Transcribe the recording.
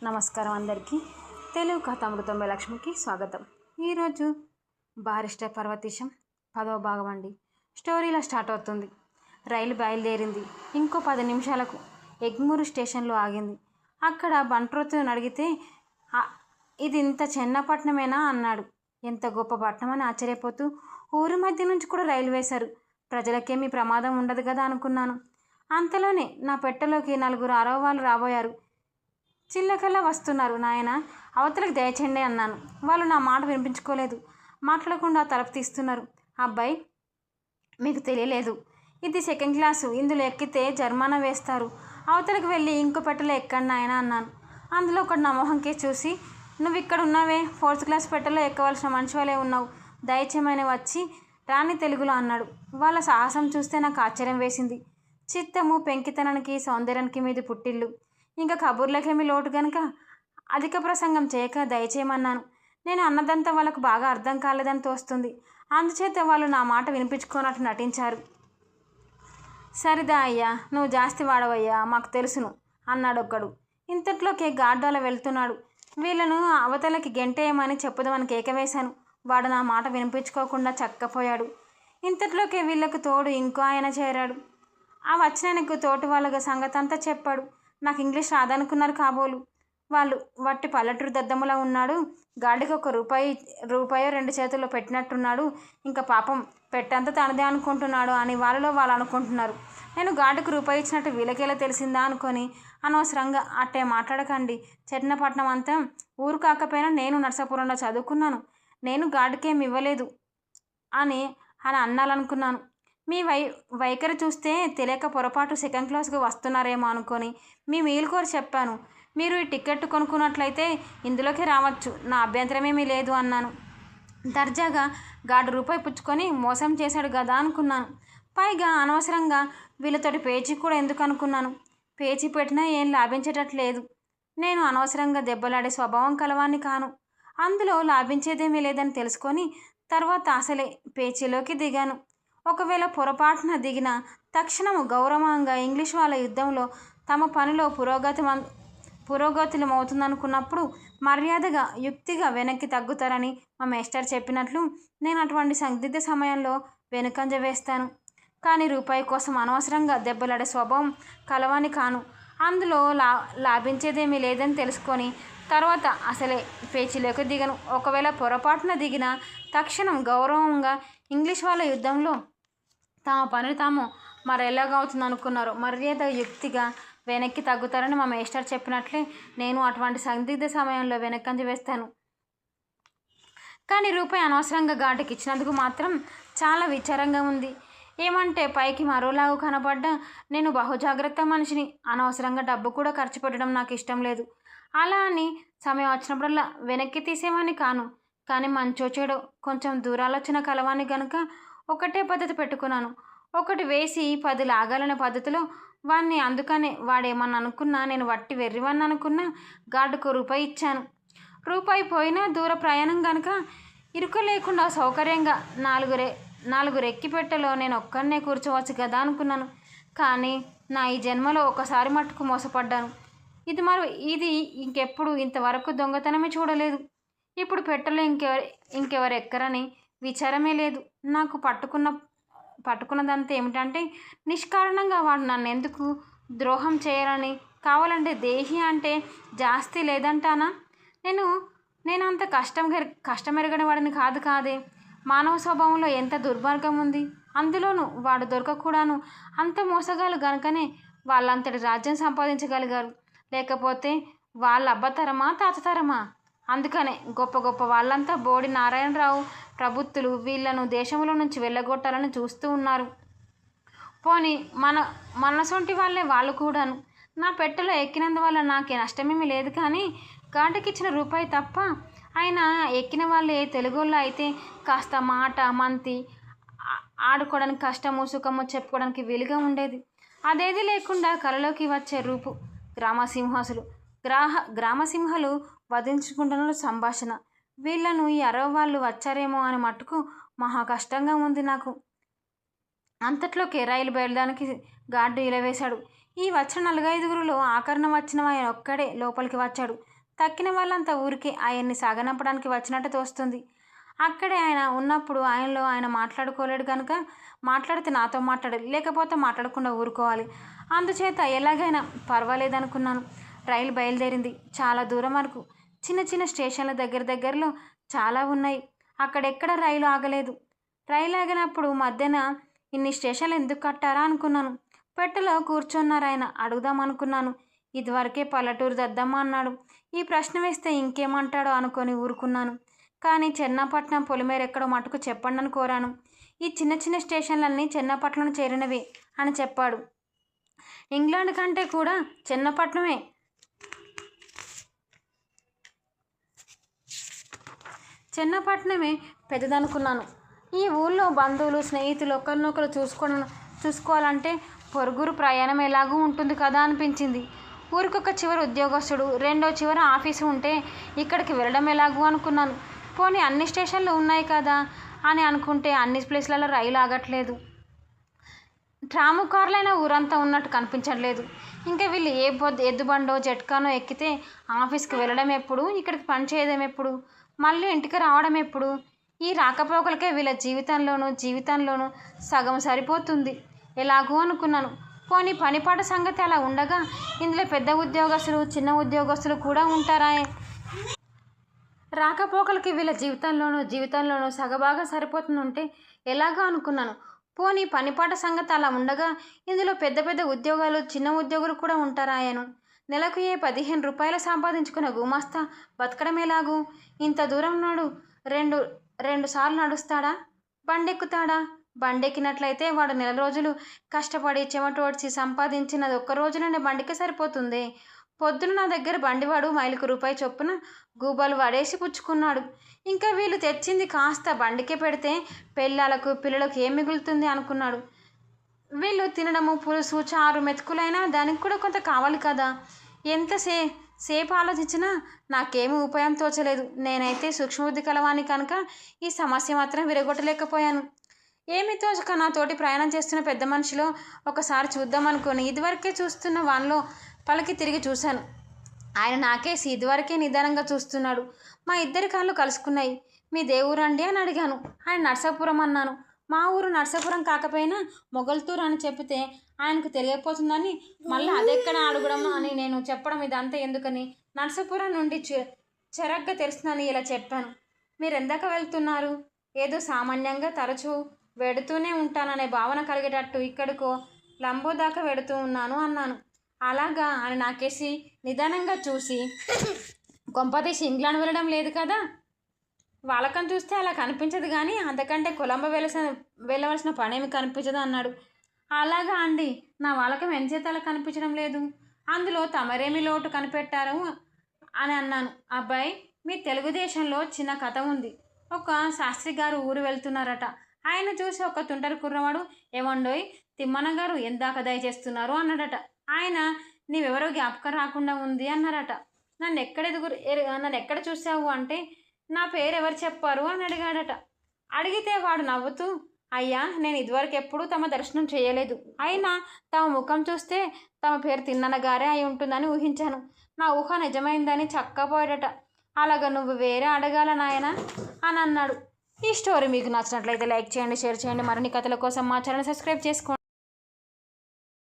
నమస్కారం అందరికీ. తెలుగు కథామృతం లక్ష్మికి స్వాగతం. ఈరోజు బారిస్టర్ పర్వతీశం 10వ భాగం అండి. స్టోరీలా స్టార్ట్ అవుతుంది. రైలు బయలుదేరింది. ఇంకో 10 నిమిషాలకు ఎగ్మూరు స్టేషన్లో ఆగింది. అక్కడ బంట్రోతుని అడిగితే ఇది ఇంత చిన్న పట్టణమేనా అన్నాడు. ఎంత గొప్ప పట్టణం అని ఆశ్చర్యపోతూ, ఊరి మధ్య నుంచి కూడా రైలు వేశారు, ప్రజలకేమీ ప్రమాదం ఉండదు కదా అనుకున్నాను. అంతలోనే నా పెట్టెలోకి 4 ఆరవ వాళ్ళు రాబోయారు. చిల్లకల్లా వస్తున్నారు నాయన, అవతలకు దయచేయండి అన్నాను. వాళ్ళు నా మాట వినిపించుకోలేదు. మాట్లాడకుండా తలుపు తీస్తున్నారు. అబ్బాయి, మీకు తెలియలేదు, ఇది సెకండ్ క్లాసు, ఇందులో ఎక్కితే జర్మానా వేస్తారు, అవతలకు వెళ్ళి ఇంకో పెట్టెలో ఎక్కండి నాయన అన్నాను. అందులో ఒకటి నా మొహంకే చూసి, నువ్వు ఇక్కడ ఉన్నావే, 4th క్లాస్ పెట్టెలో ఎక్కవలసిన మనిషి వాళ్ళే ఉన్నావు, దయచేయమని వచ్చి రాని తెలుగులో అన్నాడు. వాళ్ళ సాహసం చూస్తే నాకు ఆశ్చర్యం వేసింది. చిత్తము పెంకితనానికి సౌందర్యానికి మీది పుట్టిల్లు, ఇంకా కబుర్లకేమీ లోటు గనుక అధిక ప్రసంగం చేయక దయచేయమన్నాను. నేను అన్నదంతా వాళ్ళకు బాగా అర్థం కాలేదని తోస్తుంది. అందుచేత వాళ్ళు నా మాట వినిపించుకోనట్టు నటించారు. సరిదా అయ్యా, నువ్వు జాస్తి వాడవయ్యా, మాకు తెలుసును అన్నాడు ఒక్కడు. ఇంతట్లోకే గార్డు అలా వెళ్తున్నాడు. వీళ్ళను అవతలకి గెంటేయమని చెప్పుదామని కేక వేశాను. వాడు నా మాట వినిపించుకోకుండా చక్కపోయాడు. ఇంతట్లోకే వీళ్ళకు తోడు ఇంకో ఆయన చేరాడు. ఆ వచ్చినానికి తోటి వాళ్ళ సంగతి అంతా చెప్పాడు. నాకు ఇంగ్లీష్ రాదనుకున్నారు కాబోలు. వాళ్ళు వట్టి పల్లెటూరు దద్దమ్మలా ఉన్నాడు, గాడికి రూపాయో 2 చేతుల్లో పెట్టినట్టున్నాడు, ఇంకా పాపం పెట్టంతా తనదే అనుకుంటున్నాడు అని వాళ్ళు అనుకుంటున్నారు. నేను గాడికి రూపాయి ఇచ్చినట్టు వీళ్ళకేలా తెలిసిందా అనుకొని అనవసరంగా అట్టే మాట్లాడకండి. చట్నపట్నం అంతా ఊరు కాకపోయినా నేను నర్సాపురంలో చదువుకున్నాను, నేను గాడికేమి ఇవ్వలేదు అని అన్నాలనుకున్నాను. మీ వైఖరి చూస్తే తెలియక పొరపాటు సెకండ్ క్లాస్కి వస్తున్నారేమో అనుకొని మీ మేలుకోరు చెప్పాను. మీరు ఈ టికెట్ కొనుక్కున్నట్లయితే ఇందులోకి రావచ్చు, నా అభ్యంతరమేమీ లేదు అన్నాను. దర్జాగా గాడు రూపాయి పుచ్చుకొని మోసం చేశాడు కదా అనుకున్నాను. పైగా అనవసరంగా వీళ్ళతోటి పేచీ కూడా ఎందుకు అనుకున్నాను. పేచీ పెట్టినా ఏం లాభించేటట్లేదు. నేను అనవసరంగా దెబ్బలాడే స్వభావం కలవాన్ని కాను. అందులో లాభించేదేమీ లేదని తెలుసుకొని తర్వాత అసలే పేచీలోకి దిగాను. ఒకవేళ పొరపాటున దిగిన తక్షణము గౌరవంగా ఇంగ్లీష్ వాళ్ళ యుద్ధంలో తమ పనిలో పురోగతులమవుతుందనుకున్నప్పుడు మర్యాదగా యుక్తిగా వెనక్కి తగ్గుతారని మా మేస్టర్ చెప్పినట్లు నేను అటువంటి సందిగ్ధ సమయంలో వెనుకంజ వేస్తాను. కానీ రూపాయి కోసం అనవసరంగా దెబ్బలాడే స్వభావం కలవాని కాను. అందులో లాభించేదేమీ లేదని తెలుసుకొని తర్వాత అసలే పేచీలోకి దిగను. ఒకవేళ పొరపాటున దిగిన తక్షణం గౌరవంగా ఇంగ్లీష్ వాళ్ళ యుద్ధంలో తమ పని తాము మరెలాగవుతుంది అనుకున్నారు, మర్యాద యుక్తిగా వెనక్కి తగ్గుతారని మా మేస్టర్ చెప్పినట్లే నేను అటువంటి సందిగ్ధ సమయంలో వెనక్కంజ వేస్తాను. కానీ రూపాయి అనవసరంగా ఘాటుకి ఇచ్చినందుకు మాత్రం చాలా విచారంగా ఉంది. ఏమంటే పైకి మరోలాగు కనపడ్డా నేను బహుజాగ్రత్త మనిషిని. అనవసరంగా డబ్బు కూడా ఖర్చు పెట్టడం నాకు ఇష్టం లేదు. అలా అని సమయం వచ్చినప్పుడల్లా వెనక్కి తీసేవాని కాను. కానీ మంచో చెడో కొంచెం దూరాలోచన కలవాని కనుక ఒకటే పద్ధతి పెట్టుకున్నాను. ఒకటి వేసి 10 లాగాలనే పద్ధతిలో వాడిని. అందుకనే వాడేమన్నా అనుకున్నా, నేను వట్టి వెర్రివాడిని అనుకున్నా గార్డుకు రూపాయి ఇచ్చాను. రూపాయి పోయినా దూర ప్రయాణం కనుక ఇరుకు లేకుండా సౌకర్యంగా 4 రెక్కి పెట్టెలో నేను ఒక్కడనే కూర్చోవచ్చు కదా అనుకున్నాను. కానీ నా ఈ జన్మలో ఒకసారి మట్టుకు మోసపడ్డాను. ఇది ఇంకెప్పుడు ఇంతవరకు దొంగతనమే చూడలేదు. ఇప్పుడు పెట్టెలో ఇంకెవరు ఎక్కరని విచారమే లేదు. నాకు పట్టుకున్నదంతా ఏమిటంటే నిష్కారణంగా వాడు నన్ను ఎందుకు ద్రోహం చేయాలని. కావాలంటే దేహి అంటే జాస్తి లేదంటానా? నేను అంత కష్టమెరగని వాడిని కాదే. మానవ స్వభావంలో ఎంత దుర్మార్గం ఉంది. అందులోనూ వాడు దొరకకూడాను అంత మోసగాలు గనుకనే వాళ్ళంతటి రాజ్యం సంపాదించగలిగారు. లేకపోతే వాళ్ళ అబ్బతరమా తాతతరమా? అందుకనే గొప్ప వాళ్ళంతా బోడి నారాయణరావు ప్రభుత్తులు వీళ్లను దేశంలో నుంచి వెళ్ళగొట్టాలని చూస్తూ ఉన్నారు. పోనీ మనసొంటి వాళ్ళే వాళ్ళు కూడాను. నా పెట్టెలో ఎక్కినందువల్ల నాకే నష్టమేమీ లేదు. కానీ గాడికిచ్చిన రూపాయి తప్ప అయినా ఎక్కిన వాళ్ళే తెలుగులో అయితే కాస్త మాట మంతి ఆడుకోవడానికి కష్టము సుఖము చెప్పుకోవడానికి వీలుగా ఉండేది. అదేది లేకుండా కలలోకి వచ్చే రూపు గ్రామసింహాలు వధించుకుంటున్న సంభాషణ. వీళ్ళను ఈ 60 వాళ్ళు వచ్చారేమో అని మట్టుకు మహా కష్టంగా ఉంది నాకు. అంతట్లోకే రైలు బయలుదేరడానికి గార్డు ఇలవేశాడు. ఈ వచ్చిన 4-5గురిలో ఆఖరణ వచ్చిన ఆయన ఒక్కడే లోపలికి వచ్చాడు. తక్కిన వాళ్ళంతా ఊరికి ఆయన్ని సాగనంపడానికి వచ్చినట్టు తోస్తుంది. అక్కడే ఆయన ఉన్నప్పుడు ఆయనలో ఆయన మాట్లాడుకోలేడు కనుక మాట్లాడితే నాతో మాట్లాడాలి, లేకపోతే మాట్లాడకుండా ఊరుకోవాలి. అందుచేత ఎలాగైనా పర్వాలేదనుకున్నాను. రైలు బయలుదేరింది. చాలా దూరం వరకు చిన్న చిన్న స్టేషన్ల దగ్గరలో చాలా ఉన్నాయి. అక్కడెక్కడ రైలు ఆగలేదు. రైలు ఆగినప్పుడు మధ్యన ఇన్ని స్టేషన్లు ఎందుకు కట్టారా అనుకున్నాను. పెట్టెలో కూర్చున్నారాయన. అడుగుదామనుకున్నాను. ఇదివరకే పల్లెటూరు దద్దమ్మ అన్నాడు. ఈ ప్రశ్న వేస్తే ఇంకేమంటాడో అనుకొని ఊరుకున్నాను. కానీ చెన్నపట్నం పొలిమేర ఎక్కడో మటుకు చెప్పండి అని కోరాను. ఈ చిన్న చిన్న స్టేషన్లన్నీ చెన్నపట్నం చేరినవే అని చెప్పాడు. ఇంగ్లాండ్ కంటే కూడా చెన్నపట్నమే పెద్దదనుకున్నాను. ఈ ఊళ్ళో బంధువులు స్నేహితులు ఒకరినొకరు చూసుకోవాలంటే పొరుగురు ప్రయాణం ఎలాగూ ఉంటుంది కదా అనిపించింది. ఊరికొక చివర ఉద్యోగస్తుడు, రెండో చివర ఆఫీసు ఉంటే ఇక్కడికి వెళ్ళడం ఎలాగూ అనుకున్నాను. పోనీ అన్ని స్టేషన్లు ఉన్నాయి కదా అని అనుకుంటే అన్ని ప్లేస్లలో రైలు ఆగట్లేదు. ట్రాము కార్లైనా ఊరంతా ఉన్నట్టు కనిపించట్లేదు. ఇంకా వీళ్ళు ఎద్దుబండో జట్కానో ఎక్కితే ఆఫీస్కి వెళ్ళడం ఎప్పుడు, ఇక్కడికి పని చేయడం ఎప్పుడు, మళ్ళీ ఇంటికి రావడం ఎప్పుడు? ఈ రాకపోకలకే వీళ్ళ జీవితంలోనూ సగం సరిపోతుంది ఎలాగూ అనుకున్నాను. పోనీ పనిపాట సంగతి అలా ఉండగా ఇందులో పెద్ద ఉద్యోగస్తులు చిన్న ఉద్యోగస్తులు కూడా ఉంటారా? రాకపోకలకి వీళ్ళ జీవితంలోనూ సగభాగం సరిపోతుందంటే ఎలాగో అనుకున్నాను. పోనీ పనిపాట సంగతి అలా ఉండగా ఇందులో పెద్ద పెద్ద ఉద్యోగాలు చిన్న ఉద్యోగులు కూడా ఉంటారాయను. నెలకు 15 రూపాయలు సంపాదించుకున్న గుమాస్తా బతకడం ఎలాగూ? ఇంత దూరం నాడు రెండు సార్లు నడుస్తాడా? బండెక్కుతాడా? బండెక్కినట్లయితే వాడు నెల రోజులు కష్టపడి చెమటోడ్చి సంపాదించినది ఒక్క రోజులోనే బండికి సరిపోతుంది. పొద్దున నా దగ్గర బండివాడు మైలుకు రూపాయి చొప్పున గూబలు వడేసి పుచ్చుకున్నాడు. ఇంకా వీళ్ళు తెచ్చింది కాస్త బండికే పెడితే పిల్లలకు ఏం మిగులుతుంది అనుకున్నాడు. వీళ్ళు తినడము పులుసు చారు మెతుకులైనా దానికి కూడా కొంత కావాలి కదా. సేపు ఆలోచించినా నాకేమీ ఉపాయం తోచలేదు. నేనైతే సూక్ష్మబుద్ధి కలవాణి కనుక ఈ సమస్య మాత్రం విరగొట్టలేకపోయాను. ఏమి తోచక నా తోటి ప్రయాణం చేస్తున్న పెద్ద మనిషిలో ఒకసారి చూద్దామనుకొని ఇదివరకే చూస్తున్న వానిలో పలికి తిరిగి చూశాను. ఆయన నాకేసి ఇదివరకే నిదానంగా చూస్తున్నాడు. మా ఇద్దరి కాళ్ళు కలుసుకున్నాయి. మీ దేవురండి అని అడిగాను. ఆయన నర్సాపురం అన్నాను. మా ఊరు నర్సాపురం కాకపోయినా మొగల్తూరు అని చెప్తే ఆయనకు తెలియకపోతుందని మళ్ళీ అదెక్కడ అడగడం అని నేను చెప్పడం ఇదంతా ఎందుకని నర్సాపురం నుండి చెరగ్గా తెలుస్తుందని ఇలా చెప్పాను. మీరు ఎందాక వెళ్తున్నారు? ఏదో సామాన్యంగా తరచూ వెడుతూనే ఉంటాననే భావన కలిగేటట్టు ఇక్కడికో లంబో దాకా వెడుతూ ఉన్నాను అన్నాను. అలాగా అని నాకేసి నిదానంగా చూసి కొంపదీసి ఇంగ్లాండ్ వెళ్ళడం లేదు కదా? వాళ్ళకని చూస్తే అలా కనిపించదు కానీ అంతకంటే కొలంబో వెళ్ళవలసిన పనేమి కనిపించదు అన్నాడు. అలాగా అండి, నా వాళ్ళకం ఎంచేత అలా కనిపించడం లేదు? అందులో తమరేమి లోటు కనిపెట్టారు అని అన్నాను. అబ్బాయి, మీ తెలుగుదేశంలో చిన్న కథ ఉంది. ఒక శాస్త్రి గారు ఊరు వెళ్తున్నారట. ఆయన చూసి ఒక తుంటరి కుర్రవాడు, ఏమండోయ్ తిమ్మన్న గారు ఎందాక దయచేస్తున్నారు అన్నాడట. ఆయన నీవెవరో జ్ఞాపకం రాకుండా ఉంది అన్నారట. నన్ను ఎక్కడ చూసావు అంటే నా పేరు ఎవరు చెప్పారు అని అడిగాడట. అడిగితే వాడు నవ్వుతూ, అయ్యా, నేను ఇదివరకు ఎప్పుడూ తమ దర్శనం చేయలేదు. అయినా తమ ముఖం చూస్తే తమ పేరు తిన్నన్న గారే అయి ఉంటుందని ఊహించాను. నా ఊహ నిజమైందని చక్కపోయాడట. అలాగ నువ్వు వేరే అడగాల నాయన అని అన్నాడు. ఈ స్టోరీ మీకు నచ్చినట్లయితే లైక్ చేయండి, షేర్ చేయండి. మరిన్ని కథల కోసం మా ఛానల్ సబ్స్క్రైబ్ చేసుకోండి.